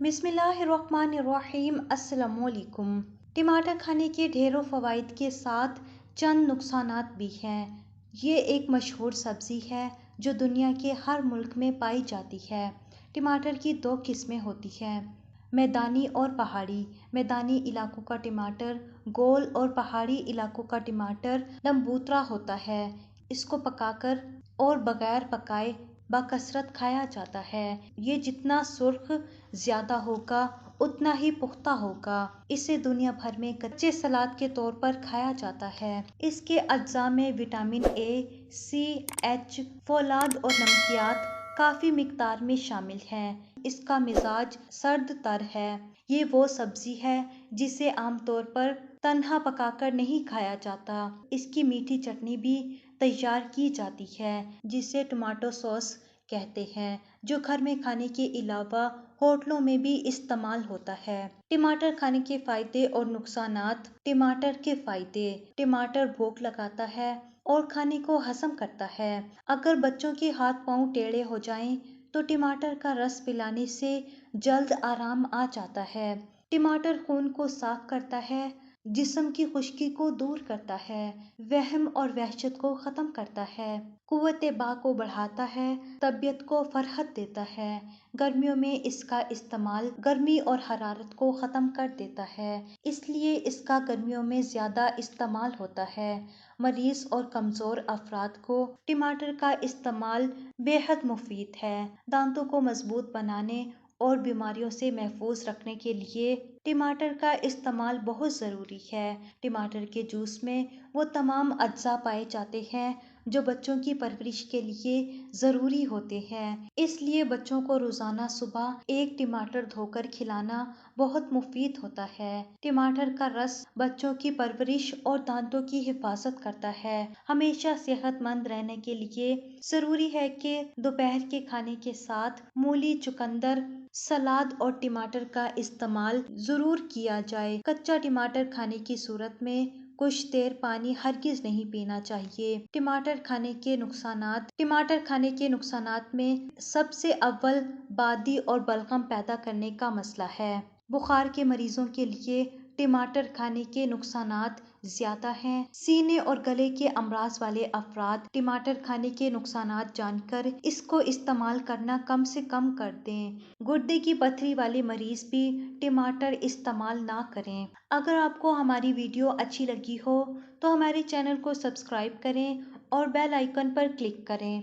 بسم اللہ الرحمن الرحیم۔ السلام علیکم۔ ٹماٹر کھانے کے ڈھیروں فوائد کے ساتھ چند نقصانات بھی ہیں۔ یہ ایک مشہور سبزی ہے جو دنیا کے ہر ملک میں پائی جاتی ہے۔ ٹماٹر کی دو قسمیں ہوتی ہیں، میدانی اور پہاڑی۔ میدانی علاقوں کا ٹماٹر گول اور پہاڑی علاقوں کا ٹماٹر لمبوترا ہوتا ہے۔ اس کو پکا کر اور بغیر پکائے بکثرت کھایا جاتا ہے۔ یہ جتنا سرخ زیادہ ہوگا اتنا ہی پختہ ہوگا۔ اسے دنیا بھر میں کچے سلاد کے طور پر کھایا جاتا ہے۔ اس کے اجزاء میں وٹامن اے، سی، ایچ، فولاد اور نمکیات کافی مقدار میں شامل ہیں۔ اس کا مزاج سرد تر ہے۔ یہ وہ سبزی ہے جسے عام طور پر تنہا پکا کر نہیں کھایا جاتا۔ اس کی میٹھی چٹنی بھی تیار کی جاتی ہے جسے ٹماٹو سوس کہتے ہیں، جو گھر میں کھانے کے علاوہ ہوٹلوں میں بھی استعمال ہوتا ہے۔ ٹماٹر کھانے کے فائدے اور نقصانات۔ ٹماٹر کے فائدے۔ ٹماٹر بھوک لگاتا ہے اور کھانے کو ہضم کرتا ہے۔ اگر بچوں کے ہاتھ پاؤں ٹیڑھے ہو جائیں تو ٹماٹر کا رس پلانے سے جلد آرام آ جاتا ہے۔ ٹماٹر خون کو صاف کرتا ہے، جسم کی خشکی کو دور کرتا ہے، وہم اور وحشت کو ختم کرتا ہے، قوت بال کو بڑھاتا ہے، طبیعت کو فرحت دیتا ہے۔ گرمیوں میں اس کا استعمال گرمی اور حرارت کو ختم کر دیتا ہے، اس لیے اس کا گرمیوں میں زیادہ استعمال ہوتا ہے۔ مریض اور کمزور افراد کو ٹماٹر کا استعمال بے حد مفید ہے۔ دانتوں کو مضبوط بنانے اور بیماریوں سے محفوظ رکھنے کے لیے ٹماٹر کا استعمال بہت ضروری ہے۔ ٹماٹر کے جوس میں وہ تمام اجزاء پائے جاتے ہیں جو بچوں کی پرورش کے لیے ضروری ہوتے ہیں، اس لیے بچوں کو روزانہ صبح ایک ٹماٹر دھو کر کھلانا بہت مفید ہوتا ہے۔ ٹماٹر کا رس بچوں کی پرورش اور دانتوں کی حفاظت کرتا ہے۔ ہمیشہ صحت مند رہنے کے لیے ضروری ہے کہ دوپہر کے کھانے کے ساتھ مولی، چقندر، سلاد اور ٹماٹر کا استعمال ضرور کیا جائے۔ کچا ٹماٹر کھانے کی صورت میں کچھ دیر پانی ہرگز نہیں پینا چاہیے۔ ٹماٹر کھانے کے نقصانات۔ ٹماٹر کھانے کے نقصانات میں سب سے اول بادی اور بلغم پیدا کرنے کا مسئلہ ہے۔ بخار کے مریضوں کے لیے ٹماٹر کھانے کے نقصانات زیادہ ہیں۔ سینے اور گلے کے امراض والے افراد ٹماٹر کھانے کے نقصانات جان کر اس کو استعمال کرنا کم سے کم کر دیں۔ گردے کی پتھری والے مریض بھی ٹماٹر استعمال نہ کریں۔ اگر آپ کو ہماری ویڈیو اچھی لگی ہو تو ہمارے چینل کو سبسکرائب کریں اور بیل آئیکن پر کلک کریں۔